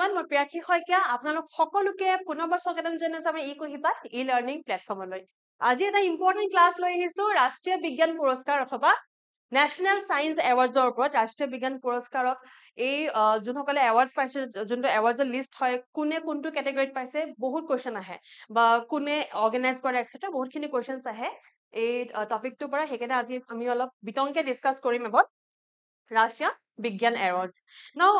everyone, মই প্ৰিয়াক্ষী শইকীয়া আপোনালোক সকলোকে পুনৰবাৰ স্বাগতম জনাইছো আমাৰ ইকুহিপাত ই-লাৰ্ণিং প্লেটফৰ্মলৈ। আজি এটা ইম্পৰ্টেণ্ট ক্লাছ লৈ আহিছো ৰাষ্ট্ৰীয় বিজ্ঞান পুৰস্কাৰ অথবা নেশ্যনেল সায়েন্স এৱাৰ্ডছৰ ওপৰত। ৰাষ্ট্ৰীয় বিজ্ঞান পুৰস্কাৰক এই যোনসকলে এৱাৰ্ডছ পাইছে, যোনটো এৱাৰ্ডছৰ লিষ্ট হয়, কোনে কোনটো কেটেগৰীত পাইছে, বহুত কুৱেশ্যন আহে বা কোনে অৰ্গেনাইজ কৰে এক্সেট্ৰা, বহুতখিনি কুৱেশ্যনছ আহে এই টপিকটোৰ পৰা। সেইকাৰণে আজি আমি অলপ বিতংকে ডিছকাছ কৰিম about ৰাষ্ট্ৰীয় বিজ্ঞান এৱাৰ্ডছ। নাও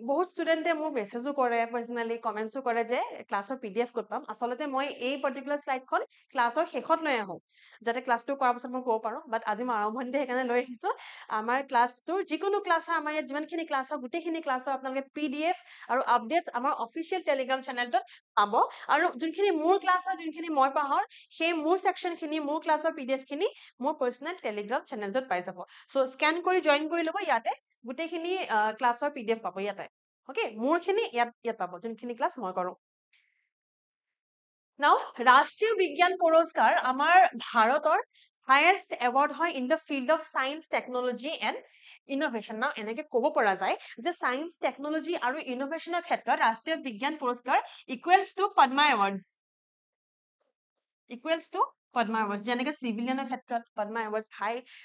বহুত ষ্টুডেণ্টে মোক মেছেজো কৰে, পাৰ্চনেলি কমেণ্টছো কৰে যে ক্লাছৰ PDF ক'ত পাম। আচলতে মই এই পাৰ্টিকুলাৰ শ্লাইডখন ক্লাছৰ শেষত লৈ আহোঁ, যাতে ক্লাছটো কৰাৰ পাছত মই ক'ব পাৰোঁ। বাট আজি মই আৰম্ভণিতে সেইকাৰণে লৈ আহিছোঁ। আমাৰ ক্লাছটোৰ যিকোনো ক্লাছ হয়, আমাৰ ইয়াত যিমানখিনি ক্লাছ হয়, গোটেইখিনি ক্লাছৰ আপোনালোকে PDF আৰু আপডেটছ আমাৰ অফিচিয়েল টেলিগ্ৰাম চেনেলটোত পাব। আৰু যোনখিনি মোৰ ক্লাছ হয়, যোনখিনি মই পঢ়াওঁ, সেই মোৰ ছেকশ্যনখিনি, মোৰ ক্লাছৰ PDF খিনি মোৰ পাৰ্চনেল টেলিগ্ৰাম চেনেলটোত পাই যাব। চ' স্কেন কৰি জইন কৰি ল'ব। ইয়াতে গোটেইখিনি ক্লাছৰ PDF পাব ইয়াতে। অ'কে, মোৰখিনি ইয়াত পাব, যোনখিনি ক্লাছ মই কৰোঁ। নাও ৰাষ্ট্ৰীয় বিজ্ঞান পুৰস্কাৰ আমাৰ ভাৰতৰ হায়েষ্ট এৱাৰ্ড হয় in the field of science technology and innovation. নাও এনেকে ক'ব পৰা যায় যে সায়েন্স টেকনলজি আৰু ইনোভেশ্যনৰ ক্ষেত্ৰত ৰাষ্ট্ৰীয় বিজ্ঞান পুৰস্কাৰ equals to Padma awards. Equals to Padma awards. যেনেকে চিভিলিয়ানৰ ক্ষেত্ৰত পদ্মা এৱাৰ্ডছ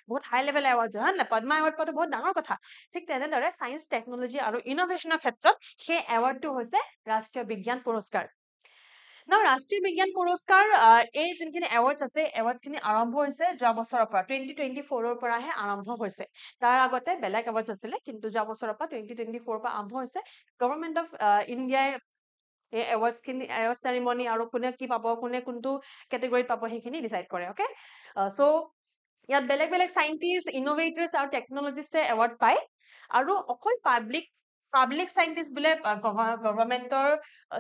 বহুত হাই লেভেল এৱাৰ্ডছ হয় না, পদ্মা এৱাৰ্ড পোৱাটো বহুত ডাঙৰ কথা। ঠিক তেনেদৰে সায়েন্স টেকনলজি আৰু ইনোভেশ্যনৰ ক্ষেত্ৰত সেই এৱাৰ্ডটো হৈছে ৰাষ্ট্ৰীয় বিজ্ঞান পুৰস্কাৰ। নাও ৰাষ্ট্ৰীয় বিজ্ঞান পুৰস্কাৰ এই যোনখিনি এৱাৰ্ডছ আছে, এৱাৰ্ডছখিনি আৰম্ভ হৈছে যোৱা বছৰৰ পৰা, 2024ৰ পৰাহে আৰম্ভ হৈছে। তাৰ আগতে বেলেগ এৱাৰ্ডছ আছিলে, কিন্তু যোৱা বছৰৰ পৰা 2024ৰ পৰা আৰম্ভ হৈছে। গভৰ্ণমেণ্ট অফ ইণ্ডিয়াই এই এৱাৰ্ডছখিনি, এৱাৰ্ড চেৰিমনি আৰু কোনে কি পাব, কোনে কোনটো কেটেগৰীত পাব, সেইখিনি ডিচাইড কৰে। অ'কে, চ' ইয়াত বেলেগ বেলেগ চাইণ্টিষ্ট, ইনোভেটৰ্ছ আৰু টেকনলজিষ্টে এৱাৰ্ড পায়। আৰু অকল পাব্লিক চাইণ্টিষ্ট বোলে গভৰ্ণমেণ্টৰ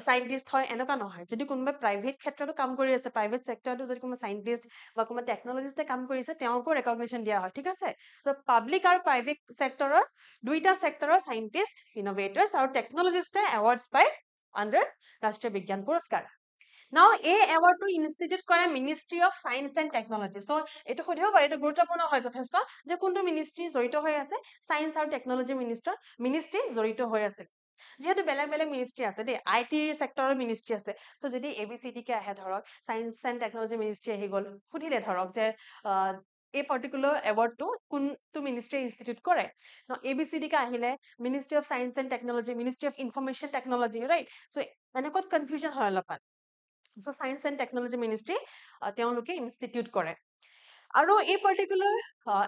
চাইণ্টিষ্ট হয় এনেকুৱা নহয়। যদি কোনোবাই প্ৰাইভেট ক্ষেত্ৰতো কাম কৰি আছে, প্ৰাইভেট ছেক্টৰতো যদি কোনোবা চাইণ্টিষ্ট বা কোনোবা টেকনলজিষ্টে কাম কৰি আছে, তেওঁকো ৰেকগনিশ্যন দিয়া হয়। ঠিক আছে, ত' পাব্লিক আৰু প্ৰাইভেট ছেক্টৰৰ দুইটা ছেক্টৰৰ চাইণ্টিষ্ট, ইনোভেটৰ্ছ আৰু টেকনলজিষ্টে এৱাৰ্ডছ পায় আণ্ডাৰ ৰাষ্ট্ৰীয় বিজ্ঞান পুৰস্কাৰ। নাও এই এৱাৰ্ডটো ইনষ্টিটিউট কৰে ministry of science and technology. So' এইটো সুধিব পাৰে, এইটো গুৰুত্বপূৰ্ণ হয় যথেষ্ট, যে কোনটো মিনিষ্ট্ৰী জড়িত হৈ আছে। সায়েন্স আৰু টেকনলজি মিনিষ্ট্ৰী জড়িত হৈ আছে। যিহেতু বেলেগ বেলেগ মিনিষ্ট্ৰী আছে দেই, IT ছেক্টৰৰ মিনিষ্ট্ৰী আছে। ত' যদি ABCDকে আহে, ধৰক সায়েন্স এণ্ড টেকনলজি মিনিষ্ট্ৰী আহি গ'ল, সুধিলে ধৰক যে এই পাৰ্টিকুলাৰ এৱাৰ্ডটো কোনটো মিনিষ্ট্ৰীয়ে ইনষ্টিটিউট কৰে। ABCDকে আহিলে ministry of science and technology, ministry of information technology, right. So' এনেকুৱাত কনফিউজন হয় অলপমান। So' science and technology ministry তেওঁলোকে ইনষ্টিটিউট কৰে। আৰু এই পাৰ্টিকুলাৰ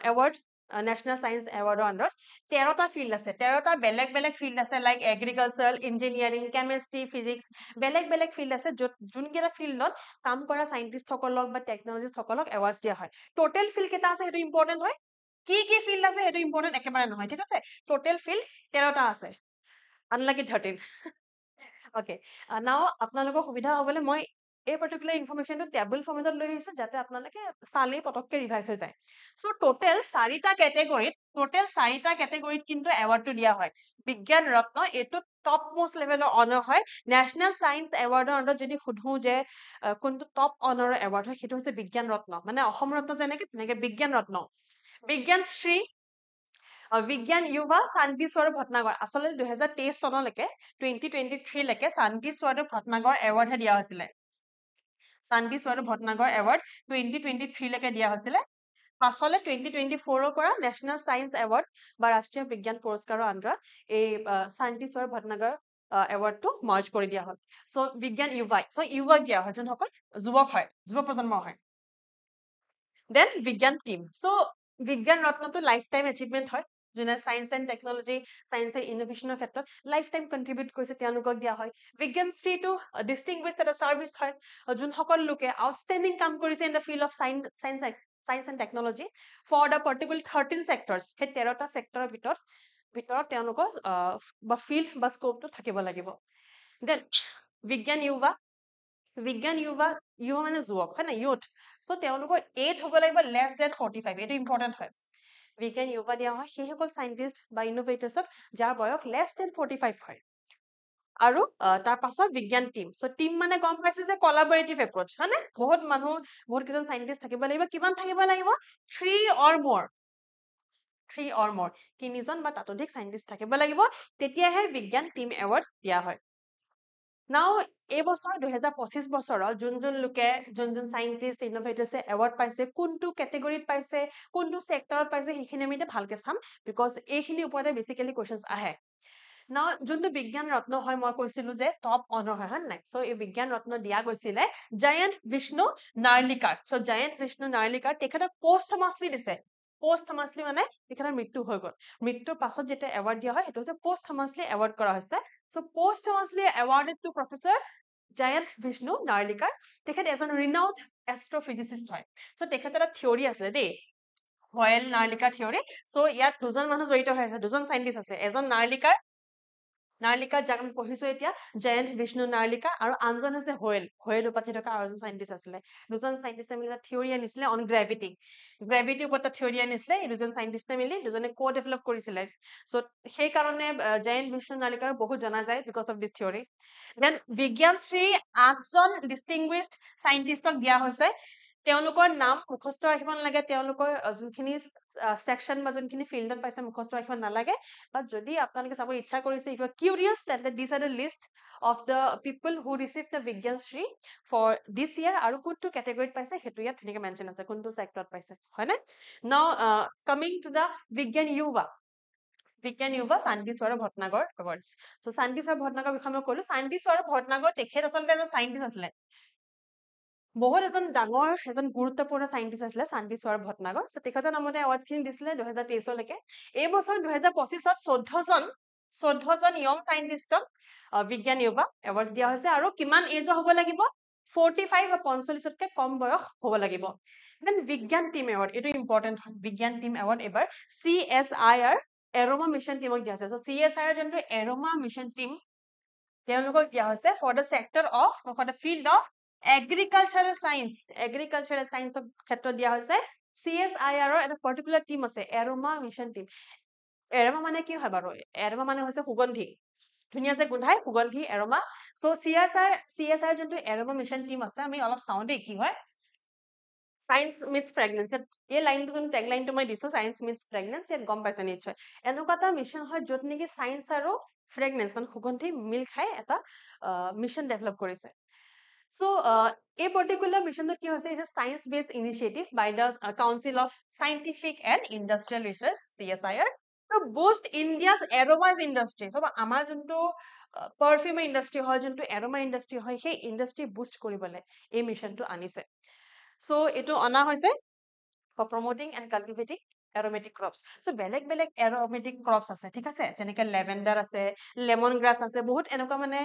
এৱাৰ্ড, নেশ্যনেল সায়েন্স এৱাৰ্ডৰ আণ্ডাৰত 13টা ফিল্ড আছে। 13টা বেলেগ বেলেগ ফিল্ড আছে, like agriculture, engineering, chemistry, physics, বেলেগ বেলেগ ফিল্ড আছে, য'ত যোনকেইটা ফিল্ডত কাম কৰা চাইণ্টিষ্টসকলক বা টেকনলজিষ্টসকলক এৱাৰ্ডছ দিয়া হয়। টোটেল ফিল্ড কেইটা আছে সেইটো ইম্পৰ্টেণ্ট হয়, কি কি ফিল্ড আছে সেইটো ইম্পৰ্টেণ্ট একেবাৰে নহয়। ঠিক আছে, টোটেল ফিল্ড 13টা আছে, আনলাকি 13। অ'কে, নাও আপোনালোকৰ সুবিধা হ'বলৈ মই এই পাৰ্টিকুলাৰ ইনফৰমেশ্যনটো টেবুল ফৰ্মেটত লৈ আহিছোঁ, যাতে আপোনালোকে চালেই পটককৈ ৰিভাইজ হৈ যায়। চ' টোটেল 4টা কেটেগৰীত কিন্তু এৱাৰ্ডটো দিয়া হয়। বিজ্ঞান ৰত্ন, এইটো টপ মোষ্ট লেভেলৰ অনাৰ হয়। নেশ্যনেল সায়েন্স এৱাৰ্ডৰ আণ্ডাৰত যদি সোধোঁ যে কোনটো টপ অনাৰৰ এৱাৰ্ড হয়, সেইটো হৈছে বিজ্ঞান ৰত্ন। মানে অসম ৰত্ন যেনেকে, তেনেকে বিজ্ঞান ৰত্ন, বিজ্ঞানশ্ৰী, বিজ্ঞান युवा শান্তি স্বৰূপ ভট্টাগৰ। আচলতে 2023 চনলৈকে, 2023লৈকে শান্তি স্বৰূপ ভট্টাগৰ এৱাৰ্ডহে দিয়া হৈছিলে। শান্তি স্বৰূপ ভট্টাগৰ এৱাৰ্ড 2023লৈকে দিয়া হৈছিলে। পাছলে 2024ৰ পৰা নেশ্যনেল সায়েন্স এৱাৰ্ড বা ৰাষ্ট্ৰীয় বিজ্ঞান পুৰস্কাৰৰ আণ্ডাৰত এই শান্তি স্বৰূপ ভট্টাগৰ এৱাৰ্ডটো মাৰ্জ কৰি দিয়া হ'ল। চ' বিজ্ঞান युवाক, युवाক দিয়া হয়, যোনসকল যুৱক হয়, যুৱ প্ৰজন্ম হয়। দেন বিজ্ঞান টিম। চ' বিজ্ঞান ৰত্নটো লাইফ টাইম এচিভমেণ্ট হয়। যোনে science and technology, science and ইনোভেশ্যনৰ ক্ষেত্ৰত লাইফ টাইম কণ্ট্ৰিবিউট কৰিছে, তেওঁলোকক দিয়া হয়। বিজ্ঞানশ্ৰীটো ডিষ্টিংগুইছড এটা ছাৰ্ভিচ হয়, যোনসকল লোকে আউটষ্টেণ্ডিং কাম কৰিছে in the field of science and technology for the particular 13 sectors. সেই 13টা ছেক্টৰৰ ভিতৰত তেওঁলোকৰ বা ফিল্ড বা স্কোপটো থাকিব লাগিব। দেন বিজ্ঞান युवा, বিজ্ঞান युवा মানে যুৱক হয় না, ইউথ। চ' তেওঁলোকৰ এজ হ'ব লাগিব less than 45, এইটো ইম্পৰ্টেণ্ট হয়। বিজ্ঞান युवा দিয়া হয় সেইসকল চাইণ্টিষ্ট বা ইনোভেটৰ্ছক যাৰ বয়স less than 45 হয়। আৰু তাৰ পাছত বিজ্ঞান টিম। চ' টিম মানে গম পাইছে যে কলাবৰেটিভ এপ্ৰচ, হয় নে? বহুত মানুহ, বহুত কেইজন চাইণ্টিষ্ট থাকিব লাগিব। কিমান থাকিব লাগিব? 3 or more, 3 or more, তিনিজন বা তাতোধিক সাইন্টিষ্ট থাকিব লাগিব, তেতিয়াহে বিজ্ঞান টিম এৱাৰ্ড দিয়া হয়। নাও এই বছৰ 2025 বছৰত যোন লোকে যোন সাইন্টিষ্ট ইনোভেটৰ্ছে এৱাৰ্ড পাইছে, কোনটো কেটেগৰীত পাইছে, কোনটো সেক্টৰত পাইছে, সেইখিনি আমি এতিয়া ভালকে চাম, বিকজ এইখিনিৰ ওপৰতে বেসিক্যালি কোৱেশ্চনছ আহে। নাও যোনটো বিজ্ঞান ৰত্ন হয়, মই কৈছিলো যে টপ অনাৰ হয়, হয় নাই? সো এই বিজ্ঞান ৰত্ন দিয়া গৈছিলে জয়ন্ত বিষ্ণু নাৰ্লিকাৰ। সো জয়ন্ত বিষ্ণু নাৰ্লিকাৰ তেখেতক পোষ্টমাছলি দিছে। পোষ্টমাছলি মানে তেখেতৰ মৃত্যু হৈ গ'ল, মৃত্যুৰ পাছত যেতিয়া এৱাৰ্ড দিয়া হয়, সেইটো হৈছে পোষ্টমাছলি এৱাৰ্ড কৰা হৈছে। So posthumously awarded to Professor Jayant Vishnu Narlikar. তেখেত এজন renowned astrophysicist হয়। সো তেখেতৰ এটা থিওৰি আছে দেই, হয়েল নাৰ্লিকাৰ থিওৰি। সো ইয়াত দুজন মানুহ জড়িত হৈ আছে, দুজন সাইন্টিষ্ট আছে, এজন নাৰ্লিকাৰ যাক আমি পঢ়িছো এতিয়া জয়ন্ত বিষ্ণু নাৰ্লিকাৰ, আৰু আনজন হৈছে হোয়েল উপাধি থকা আৰু এজন সাইন্টিষ্ট আছিলে। দুজন সাইন্টিষ্টে মিলি এটা থিওৰি আনিছিলে অন গ্ৰেভিটি ওপৰত থিওৰি আনিছিলে। এই দুজন সাইন্টিষ্টে মিলি দুজনে ডেভেলপ কৰিছিলে। সো সেই কাৰণে জয়ন্ত বিষ্ণু নাৰ্লিকাৰ বহুত জনা যায় because of this theory. Then Vigyan Shri 8জন ডিষ্টিংগুইছড সাইন্টিষ্টক দিয়া হৈছে। তেওঁলোকৰ নাম মুখস্থ ৰাখিব নালাগে, তেওঁলোকৰ যোনখিনি সেকশন বা যোনখিনি ফিল্ডত পাইছে মুখস্থ ৰাখিব নালাগে, বাট যদি আপোনালোকে চাব ইচ্ছা কৰিছে, ইফ ইউ আৰ কিউৰিয়াছ, তেন্তে this are the list of the people who receive the Vigyan Shri for this year, আৰু কোনটো কেটেগৰীত পাইছে সেইটো ইয়াত ধুনীয়াকে মেনশ্যন আছে, কোনটো সেক্টৰত পাইছে, হয়নে? নাও কামিং টু দ্য বিজ্ঞান ইউভা শান্তি স্বৰূপ ভট্টনাগৰ এৱাৰ্ডছ। সো শান্তি স্বৰূপ ভট্টনাগৰ বিষয়ে মই কলো। শান্তি স্বৰূপ ভট্টনাগৰ তেখেত আচলতে এজন সাইন্টিষ্ট আছিলে, বহুত এজন ডাঙৰ এজন গুৰুত্বপূৰ্ণ সাইন্টিষ্ট আছিলে শান্তি স্বৰূপ ভট্টনাগৰ। সো তেখেতৰ নামতে এৱাৰ্ডছ খিনি দিছিলে 2023 লৈকে। এই বছৰ 2025ত 14জন ইয়ং সাইন্টিষ্টক বিজ্ঞান ইউভা এৱাৰ্ডছ দিয়া হৈছে, আৰু কিমান এজৰ হ'ব লাগিব? 45 বা 45তকৈ কম বয়স হ'ব লাগিব। দেন বিজ্ঞান টিম এৱাৰ্ড, এইটো ইম্পৰ্টেণ্ট হয়। বিজ্ঞান টিম এৱাৰ্ড এবাৰ CSIR এৰোমা মিছন টিমক দিয়া হৈছে। সো CSIR যোনটো এৰোমা মিছন টিম, তেওঁলোকক দিয়া হৈছে for the field of agricultural চাইন্সৰ ক্ষেত্ৰত দিয়া হৈছে। CSIR এটা পাৰ্টিকুলাৰ টিম আছে, এৰোমা মিছন টিম। এৰোমা মানে কি হয় বাৰু? এৰোমা মানে হৈছে সুগন্ধি, ধুনীয়া যে গোন্ধাই, সুগন্ধি এৰোমা। সো CSIR যোনটো এৰোমা মিছন টিম আছে, আমি অলপ চাওঁ দেই কি হয়। সায়েন্স মিটছ ফ্ৰেগনেন্স, এই লাইনটো যোন টেগ লাইনটো মই দিছো, সায়েন্স মিটছ ফ্ৰেগনেন্স, ইয়াত গম পাইছে নিশ্চয়। এনেকুৱা এটা মিছন হয় য'ত নেকি সায়েন্স আৰু ফ্ৰেগনেন্স মানে সুগন্ধি মিল খাই এটা মিছন ডেভেলপ কৰিছে। সো এই পাৰ্টিকুলাৰ মিছনটো কি হৈছে, is a science based initiative by the council of scientific and industrial research CSIR to boost India's aromas industry. So আমাৰ যোনটো পাৰফিউম ইণ্ডাষ্ট্ৰি হয়, যোনটো এৰোমা ইণ্ডাষ্ট্ৰি হয়, সেই ইণ্ডাষ্ট্ৰি বুষ্ট কৰিবলৈ এই মিছনটো আনিছে। সো এইটো অনা হৈছে for promoting and cultivating aromatic crops. So বেলেগ aromatic crops আছে, ঠিক আছে, যেনেকে লেভেণ্ডাৰ আছে, লেমন গ্ৰাছ আছে, বহুত এনেকুৱা মানে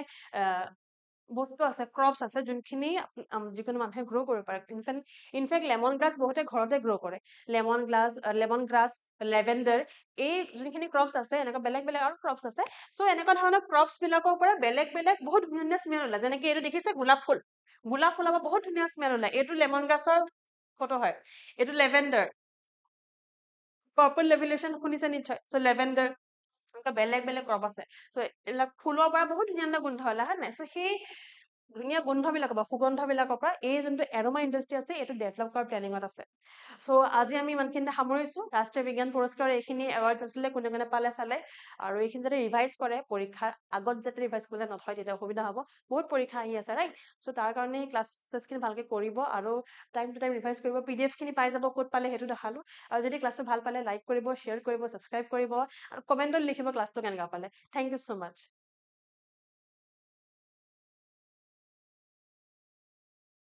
বস্তু আছে, ক্ৰপছ আছে, যোনখিনি যিকোনো মানুহে গ্ৰ' কৰিব পাৰে। ইনফেক্ট লেমন গ্ৰাছ বহুতে ঘৰতে গ্ৰ' কৰে। লেমন গ্ৰাছ, লেভেণ্ডাৰ, এই যোনখিনি ক্ৰপছ আছে, এনেকুৱা বেলেগ আৰু ক্ৰপছ আছে। সো এনেকুৱা ধৰণৰ ক্ৰপছ বিলাকৰ পৰা বেলেগ বহুত ধুনীয়া স্মেল ওলায়। যেনেকে এইটো দেখিছে গোলাপ ফুলৰ পৰা বহুত ধুনীয়া স্মেল ওলায়, এইটো লেমন গ্ৰাছৰ ফটো হয়, এইটো লেভেণ্ডাৰ। পাৰ্পল লেভেলেশ্যন শুনিছে নিশ্চয়। সো লেভেণ্ডাৰ, বেলেগ ক্ৰপ আছে। সো এইবিলাক ফুলৰ পৰা বহুত ধুনীয়া গোন্ধ ওলাই, হয় নাই? সো সেই ধুনীয়া গোন্ধবিলাকৰ পৰা, সুগন্ধবিলাকৰ পৰা এই যোনটো এৰোমা ইণ্ডাষ্ট্ৰি আছে, এইটো ডেভেলপ কৰাৰ প্লেনিঙত আছে। সো আজি আমি ইমানখিনিতে সামৰিছো। ৰাষ্ট্ৰীয় বিজ্ঞান পুৰস্কাৰ এইখিনি এৱাৰ্ডছ আছিলে, কোনে পালে চালে, আৰু এইখিনি যাতে ৰিভাইজ কৰে, পৰীক্ষাৰ আগত যাতে ৰিভাইজ কৰিলে নথয়, তেতিয়া অসুবিধা হ'ব। বহুত পৰীক্ষা আহি আছে, ৰাইট? সো তাৰ কাৰণে ক্লাছেছখিনি ভালকে কৰিব, আৰু টাইম টু টাইম ৰিভাইজ কৰিব। PDF খিনি পাই যাব, ক'ত পালে সেইটো দেখালো। আৰু যদি ক্লাছটো ভাল পালে লাইক কৰিব, শ্বেয়াৰ কৰিব, ছাবস্ক্ৰাইব কৰিব, আৰু কমেণ্টত লিখিব ক্লাছটো কেনেকুৱা পালে। Thank you so much.